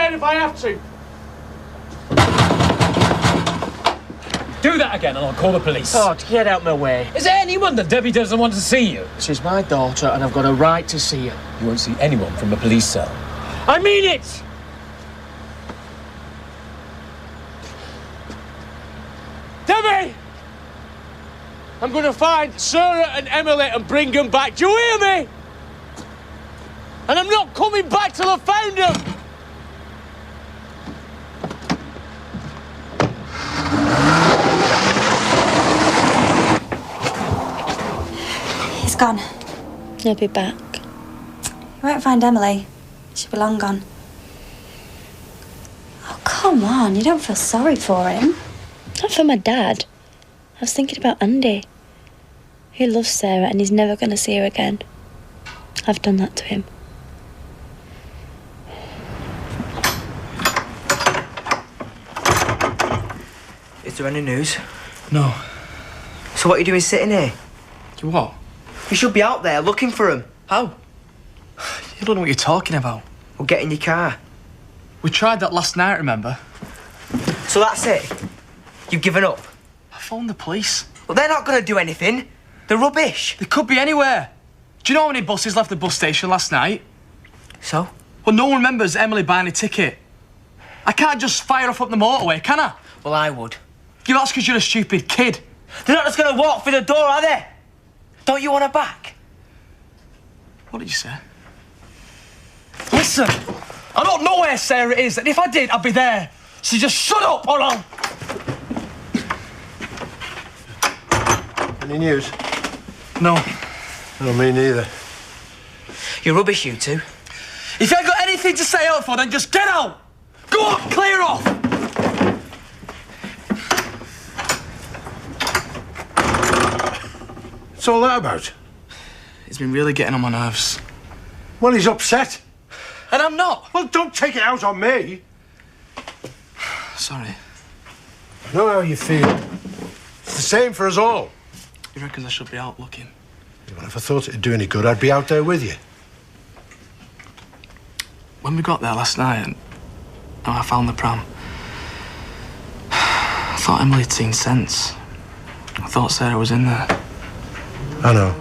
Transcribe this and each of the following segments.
again if I have to. Do that again and I'll call the police. Oh, get out my way. Is it any wonder Debbie doesn't want to see you? She's my daughter and I've got a right to see her. You won't see anyone from a police cell. I mean it! Debbie! I'm going to find Sarah and Emily and bring them back. Do you hear me? And I'm not coming back till I've found them. He's gone. He'll be back. You won't find Emily. She'll be long gone. Oh, come on. You don't feel sorry for him. Not for my dad. I was thinking about Andy. He loves Sarah and he's never going to see her again. I've done that to him. Is there any news? No. So what are you doing sitting here? You what? You should be out there looking for him. How? You don't know what you're talking about. Well, get in your car. We tried that last night, remember? So that's it? You've given up? I phoned the police. Well, they're not going to do anything. They're rubbish. They could be anywhere. Do you know how many buses left the bus station last night? So? Well, no one remembers Emily buying a ticket. I can't just fire off up the motorway, can I? Well, I would. Yeah, that's because you're a stupid kid. They're not just going to walk through the door, are they? Don't you want her back? What did you say? Listen, I don't know where Sarah is, and if I did, I'd be there. So just shut up, or I'll... Any news? No. No, me neither. You're rubbish, you two. If you ain't got anything to say out for, then just get out! Go on, clear off! What's all that about? He's been really getting on my nerves. Well, he's upset. And I'm not. Well, don't take it out on me. Sorry. I know how you feel. It's the same for us all. You reckon I should be out looking? Well, if I thought it'd do any good, I'd be out there with you. When we got there last night and I found the pram, I thought Emily had seen sense. I thought Sarah was in there. I know.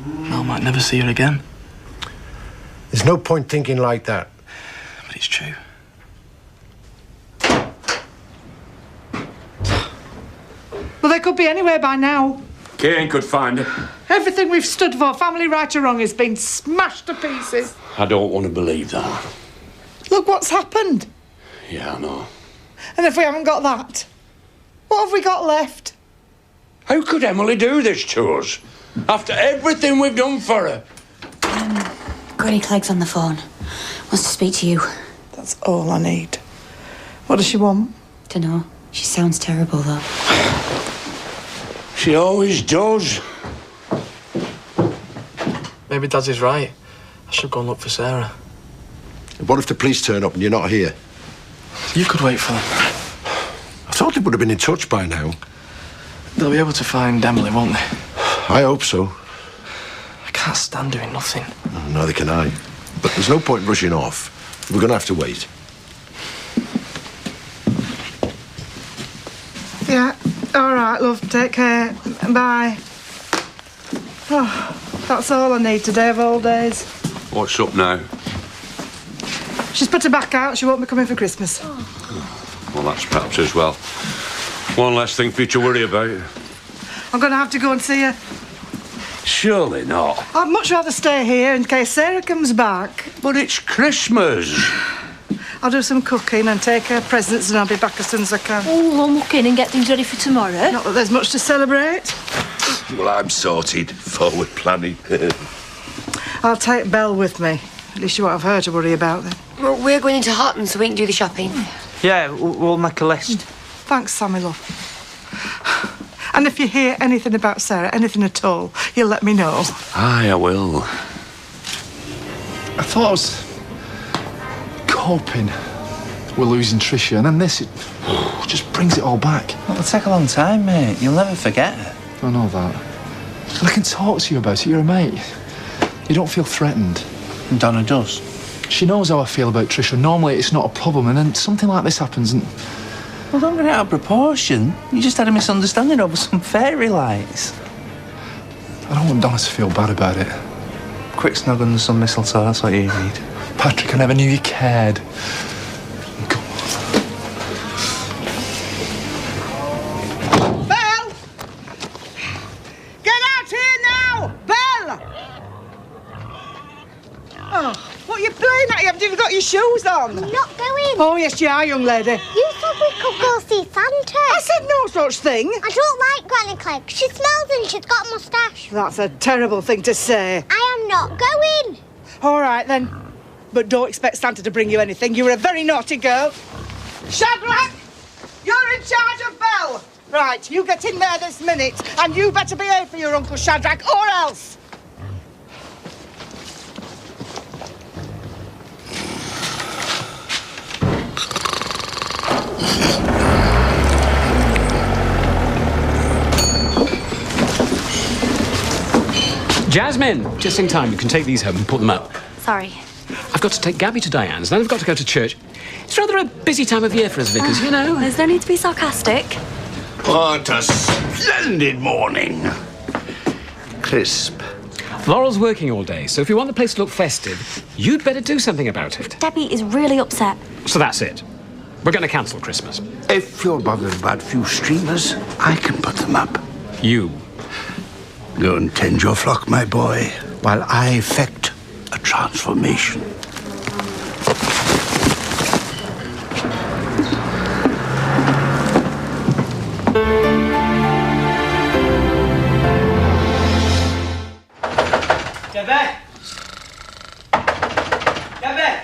Now I might never see her again. There's no point thinking like that. But it's true. Well, they could be anywhere by now. Kane could find her. Everything we've stood for, family right or wrong, has been smashed to pieces. I don't want to believe that. Look what's happened. Yeah, I know. And if we haven't got that, what have we got left? How could Emily do this to us? After everything we've done for her. Granny Clegg's on the phone. Wants to speak to you. That's all I need. What does she want? Dunno. She sounds terrible, though. She always does. Maybe Dad's is right. I should go and look for Sarah. What if the police turn up and you're not here? You could wait for them. I thought they would have been in touch by now. They'll be able to find Emily, won't they? I hope so. I can't stand doing nothing. Neither can I. But there's no point rushing off. We're going to have to wait. Yeah. All right, love. Take care. Bye. Oh, that's all I need today of all days. What's up now? She's put her back out. She won't be coming for Christmas. Well, that's perhaps as well. One less thing for you to worry about. I'm going to have to go and see her. Surely not. I'd much rather stay here in case Sarah comes back. But it's Christmas. I'll do some cooking and take her presents and I'll be back as soon as I can. Oh, I'll look in and get things ready for tomorrow. Not that there's much to celebrate. Well, I'm sorted. Forward planning. I'll take Belle with me. At least you won't have her to worry about then. Well, we're going into Hutton so we can do the shopping. Yeah, we'll make a list. Thanks, Sammy, love. And if you hear anything about Sarah, anything at all, you'll let me know. Aye, I will. I thought I was coping with losing Tricia, and then this, it just brings it all back. Well, it'll take a long time, mate. You'll never forget her. I know that. And I can talk to you about it. You're a mate. You don't feel threatened. And Donna does. She knows how I feel about Trisha. Normally it's not a problem, and then something like this happens and... Well, don't get it out of proportion. You just had a misunderstanding over some fairy lights. I don't want Donna to feel bad about it. Quick snug under some mistletoe, that's what you need. Patrick, I never knew you cared. Go on. Belle! Get out here now! Belle! Oh, what are you playing at? You haven't even got your shoes on. I'm not going. Oh, yes, you are, young lady. You said we could go see Santa. I said no such thing. I don't like Granny Clegg. She smells and she's got a moustache. That's a terrible thing to say. I am not going. All right, then. But don't expect Santa to bring you anything. You were a very naughty girl. Shadrach, you're in charge of Belle. Right, you get in there this minute, and you better behave for your Uncle Shadrach, or else. Jasmine, just in time. You can take these home and put them up. Sorry. I've got to take Gabby to Diane's, then I've got to go to church. It's rather a busy time of year for us vicars, you know. There's no need to be sarcastic. What a splendid morning. Crisp. Laurel's working all day, so if you want the place to look festive, you'd better do something about it. Debbie is really upset. So that's it. We're going to cancel Christmas. If you're bothered about a few streamers, I can put them up. You. Go and tend your flock, my boy, while I effect a transformation. Debbie! Debbie!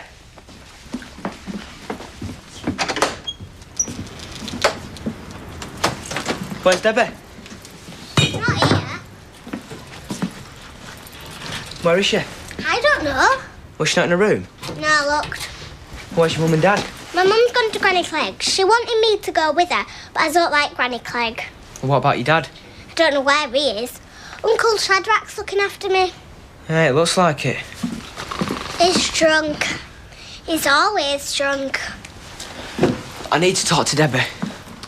Where's Debbie? Not here. Where is she? I don't know. Was she not in her room? No, I looked. Where's your mum and dad? My mum's gone to Granny Clegg. She wanted me to go with her, but I don't like Granny Clegg. What about your dad? I don't know where he is. Uncle Shadrach's looking after me. Yeah, it looks like it. He's drunk. He's always drunk. I need to talk to Debbie.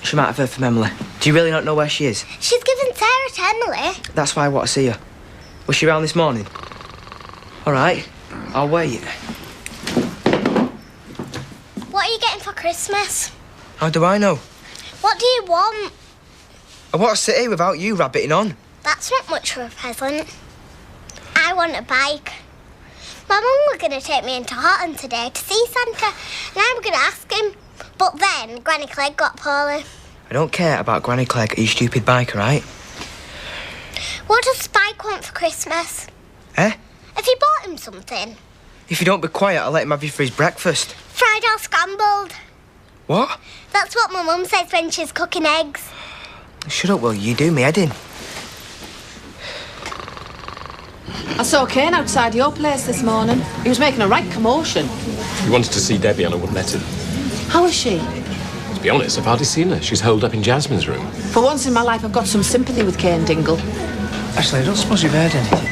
She might have heard from Emily. Do you really not know where she is? She's given Sarah to Emily. That's why I want to see her. Was she around this morning? All right, I'll wait. What are you getting for Christmas? How do I know? What do you want? I want to sit here without you rabbiting on. That's not much for a present. I want a bike. My mum was going to take me into Horton today to see Santa, and I was going to ask him. But then Granny Clegg got poorly. I don't care about Granny Clegg or your stupid bike, all right? What does Spike want for Christmas? Eh? Have you bought him something? If you don't be quiet, I'll let him have you for his breakfast. Fried or scrambled? What? That's what my mum says when she's cooking eggs. Shut up, will you? You do me head in. I saw Kane outside your place this morning. He was making a right commotion. He wanted to see Debbie and I wouldn't let him. How is she? To be honest, I've hardly seen her. She's holed up in Jasmine's room. For once in my life, I've got some sympathy with Kane Dingle. Actually, I don't suppose you've heard anything.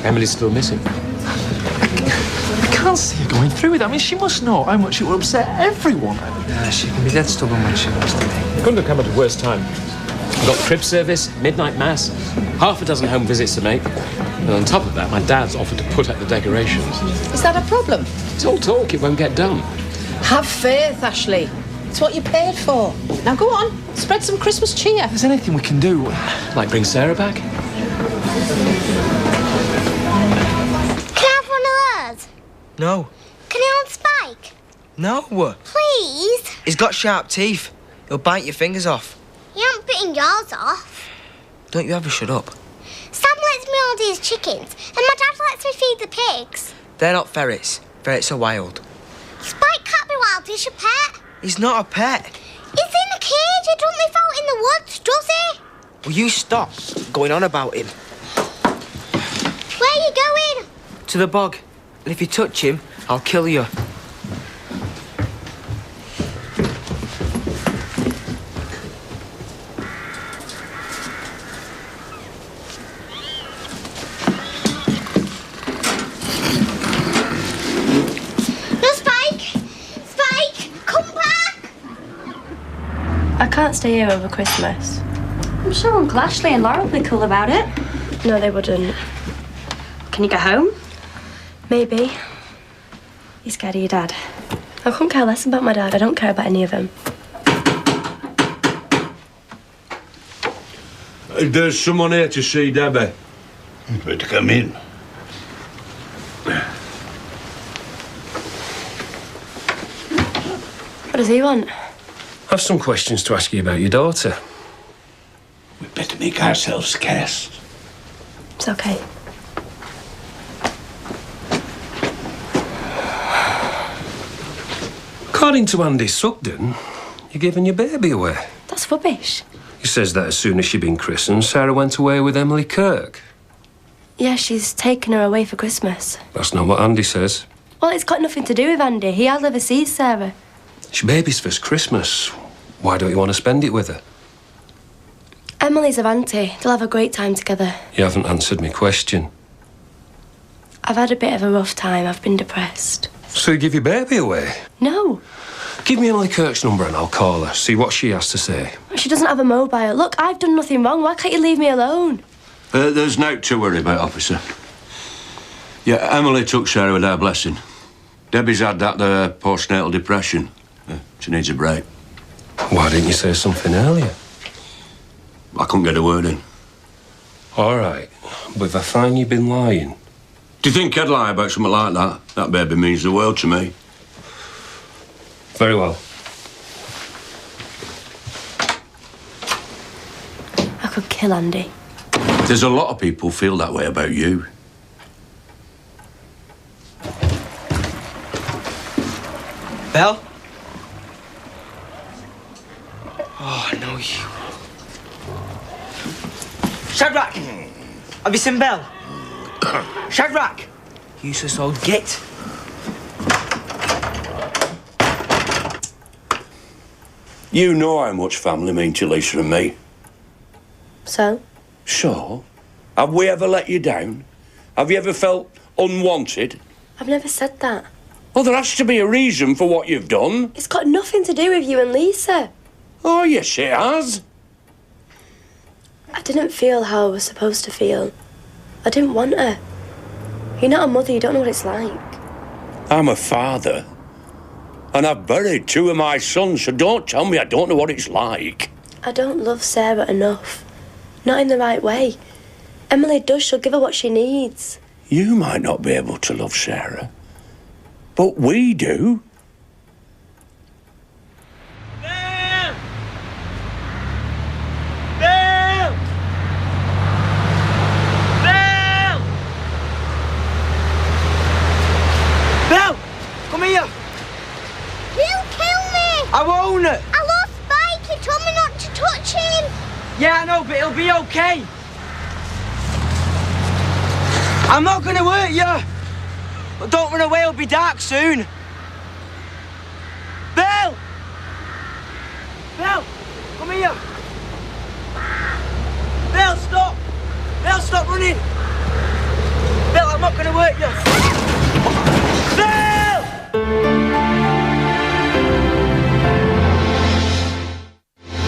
Emily's still missing. I can't see her going through with it. I mean, she must know how much it would upset everyone. Yeah, she can be dead stubborn when she wants to be. Couldn't have come at a worse time. I've got crib service, midnight mass, half a dozen home visits to make, and on top of that, my dad's offered to put up the decorations. Is that a problem? It's all talk, it won't get done. Have faith, Ashley. It's what you paid for. Now go on, spread some Christmas cheer. If there's anything we can do... Like bring Sarah back? Can I have one of those? No. Can I hold Spike? No. Please? He's got sharp teeth. He'll bite your fingers off. You aren't biting yours off. Don't you ever shut up. Sam lets me hold his chickens, and my dad lets me feed the pigs. They're not ferrets. Ferrets are wild. Spike can't be wild, he's your pet. He's not a pet. He's in a cage, he don't live out in the woods, does he? Will you stop going on about him? Where are you going? To the bog. And if you touch him, I'll kill you. I can't stay here over Christmas. I'm sure Uncle Ashley and Laura will be cool about it. No, they wouldn't. Can you go home? Maybe. You scared of your dad? I couldn't care less about my dad. I don't care about any of them. There's someone here to see Debbie. You better come in. What does he want? I've some questions to ask you about your daughter. We'd better make ourselves scarce. It's okay. According to Andy Sugden, you're giving your baby away. That's rubbish. He says that as soon as she'd been christened, Sarah went away with Emily Kirk. Yeah, she's taken her away for Christmas. That's not what Andy says. Well, it's got nothing to do with Andy. He hardly ever sees Sarah. It's your baby's first Christmas. Why don't you want to spend it with her? Emily's her auntie. They'll have a great time together. You haven't answered my question. I've had a bit of a rough time. I've been depressed. So you give your baby away? No. Give me Emily Kirk's number and I'll call her, see what she has to say. She doesn't have a mobile. Look, I've done nothing wrong. Why can't you leave me alone? There's no to worry about, officer. Yeah, Emily took Sarah with her blessing. Debbie's had that postnatal depression. She needs a break. Why didn't you say something earlier? I couldn't get a word in. All right, but if I find you've been lying... Do you think I'd lie about something like that? That baby means the world to me. Very well. I could kill Andy. There's a lot of people feel that way about you. Belle? Oh, no, you... Shadrach! Have you seen Belle? Shadrach! Useless old git. You know how much family mean to Lisa and me. So? So? Have we ever let you down? Have you ever felt unwanted? I've never said that. Well, there has to be a reason for what you've done. It's got nothing to do with you and Lisa. Oh, yes, it has. I didn't feel how I was supposed to feel. I didn't want her. You're not a mother, you don't know what it's like. I'm a father. And I've buried two of my sons, so don't tell me I don't know what it's like. I don't love Sarah enough. Not in the right way. Emily does, she'll give her what she needs. You might not be able to love Sarah, but we do. Belle! Belle! Belle! Belle! Come here! He'll kill me! I won't! I lost Spike. He told me not to touch him. Yeah, I know, but it'll be okay. I'm not gonna hurt you. But don't run away, it'll be dark soon. Belle! Belle! Come here! Belle, stop! Belle, stop running! Belle, I'm not gonna hurt you! Belle!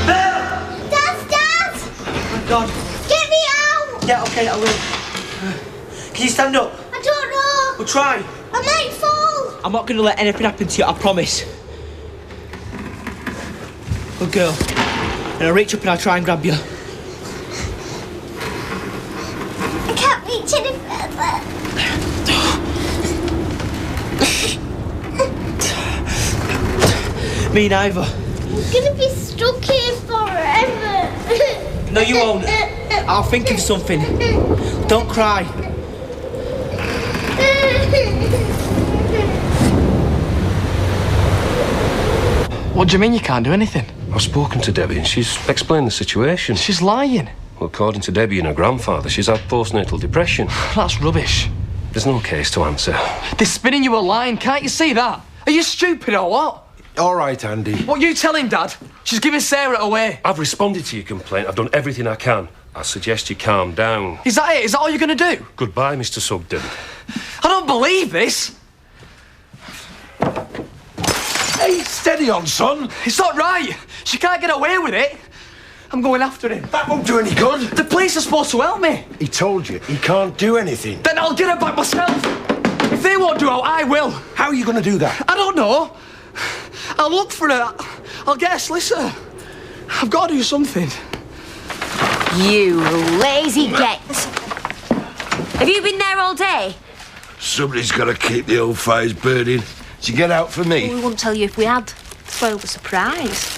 Belle! Dad! Oh, God. Get me out! Yeah, okay, I will. Can you stand up? I don't know. We'll try. I might fall. I'm not gonna let anything happen to you, I promise. Good girl. And I'll reach up and I'll try and grab you. I can't reach any further. Me neither. I'm gonna be stuck here forever. No, you won't. I'll think of something. Don't cry. What do you mean you can't do anything? I've spoken to Debbie and she's explained the situation. She's lying. Well, according to Debbie and her grandfather, she's had postnatal depression. That's rubbish. There's no case to answer. They're spinning you a line, can't you see that? Are you stupid or what? All right, Andy. What you tell him, Dad? She's giving Sarah away. I've responded to your complaint. I've done everything I can. I suggest you calm down. Is that it? Is that all you're going to do? Goodbye, Mr. Sugden. I don't believe this. Hey, steady on, son. It's not right. She can't get away with it. I'm going after him. That won't do any good. The police are supposed to help me. He told you he can't do anything. Then I'll get her back myself. If they won't do it, I will. How are you going to do that? I don't know. I'll look for her. I'll get a solicitor. I've got to do something. You lazy gets. Have you been there all day? Somebody's got to keep the old fires burning. Did you get out for me? We wouldn't tell you if we had. Spoiled the surprise.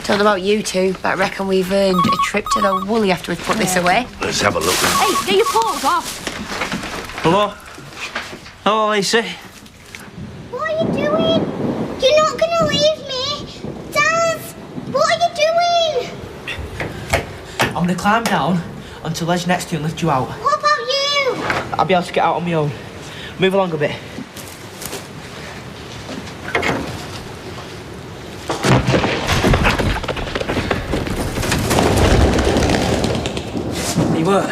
Don't know about you two, but I reckon we've earned a trip to the Woolly after we've put this away. Let's have a look. Hey, get your paws off. Hello? Hello, Lisa. What are you doing? You're not going to leave me. Daz, what are you doing? I'm going to climb down onto the ledge next to you and lift you out. What about you? I'll be able to get out on my own. Move along a bit. You were.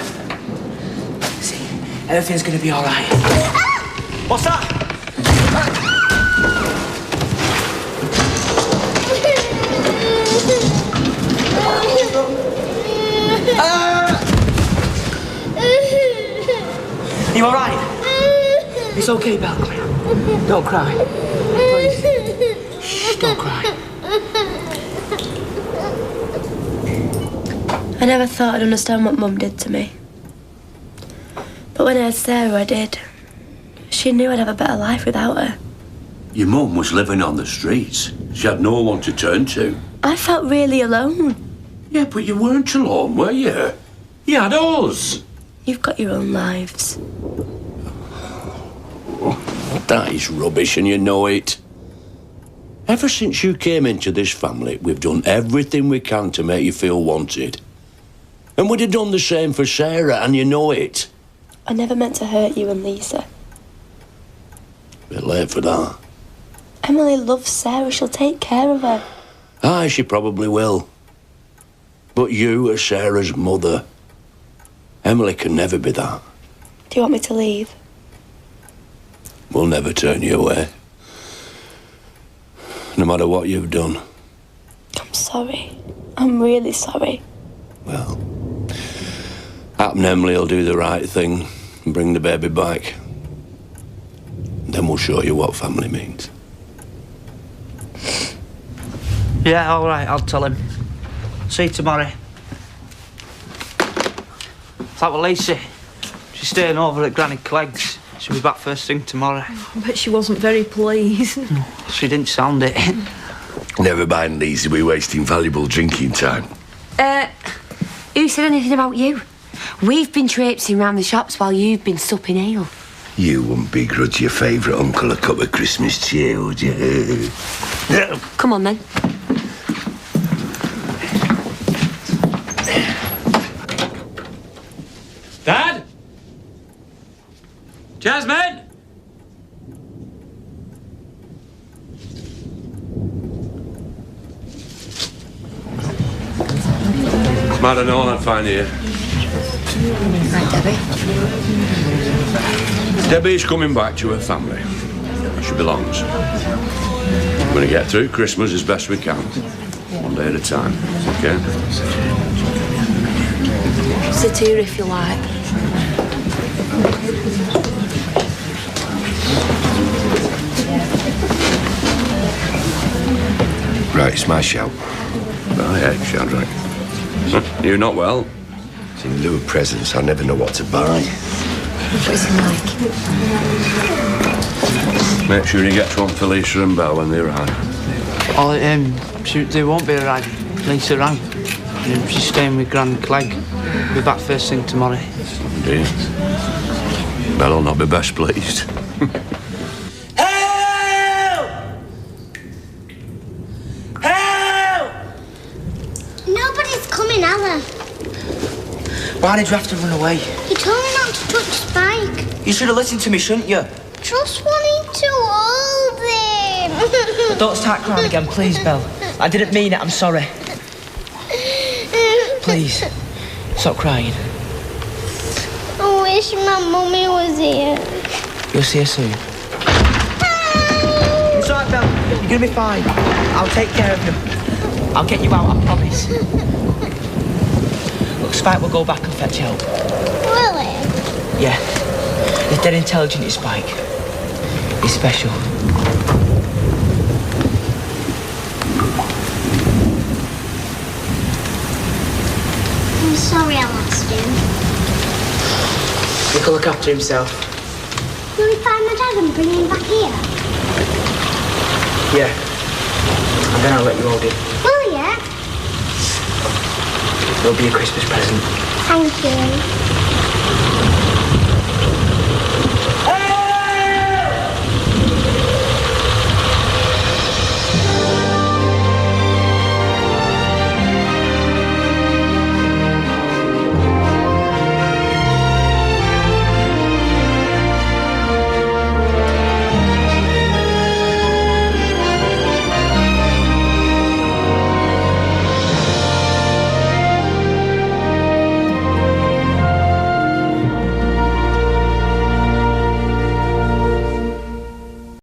See, everything's going to be all right. What's that? You all right? It's okay, Belle. Don't cry. Please. Shh, don't cry. I never thought I'd understand what Mum did to me. But when I had Sarah, I did. She knew I'd have a better life without her. Your mum was living on the streets. She had no one to turn to. I felt really alone. Yeah, but you weren't alone, were you? You had us. You've got your own lives. That is rubbish, and you know it. Ever since you came into this family, we've done everything we can to make you feel wanted. And we'd have done the same for Sarah, and you know it. I never meant to hurt you and Lisa. Bit late for that. Emily loves Sarah. She'll take care of her. Aye, she probably will. But you are Sarah's mother. Emily can never be that. Do you want me to leave? We'll never turn you away. No matter what you've done. I'm sorry. I'm really sorry. Well, App and Emily will do the right thing and bring the baby back. Then we'll show you what family means. Yeah, all right, I'll tell him. See you tomorrow. That was Lacey. She's staying over at Granny Clegg's. She'll be back first thing tomorrow. I bet she wasn't very pleased. She didn't sound it. Never mind, Lisa, we're wasting valuable drinking time. Who said anything about you? We've been traipsing round the shops while you've been supping ale. You wouldn't begrudge your favourite uncle a cup of Christmas cheer, would you? Come on, then. Dad? Jasmine? Might have known I'd find you. Right, Debbie. Debbie's coming back to her family. She belongs. We're going to get through Christmas as best we can. One day at a time, okay? Sit here if you like. Right, it's my shout. Oh, yeah, Shadrach. You're not well. It's in lieu of presents, I never know what to buy. What's it like? Make sure you get to Aunt Felicia and Belle when they arrive. Oh, they won't be around. Lisa rang. She's staying with Gran Clegg. Be back first thing tomorrow. Indeed. Belle'll not be best pleased. Help! Help! Nobody's coming, Alan. Why did you have to run away? You told me not to touch Spike. You should have listened to me, shouldn't you? Just wanting to hold him. But don't start crying again, please, Belle. I didn't mean it, I'm sorry. Please, stop crying. I wish my mummy was here. You'll see her soon. It's all right, Belle. You're gonna be fine. I'll take care of him. I'll get you out, I promise. Look, Spike will go back and fetch help. Really? Yeah. He's dead intelligent, is Spike. He's special. I'm sorry I lost him. He can look after himself. Will we find my dad and bring him back here? Yeah. And then I'll let you hold him. Will you? It'll be a Christmas present. Thank you.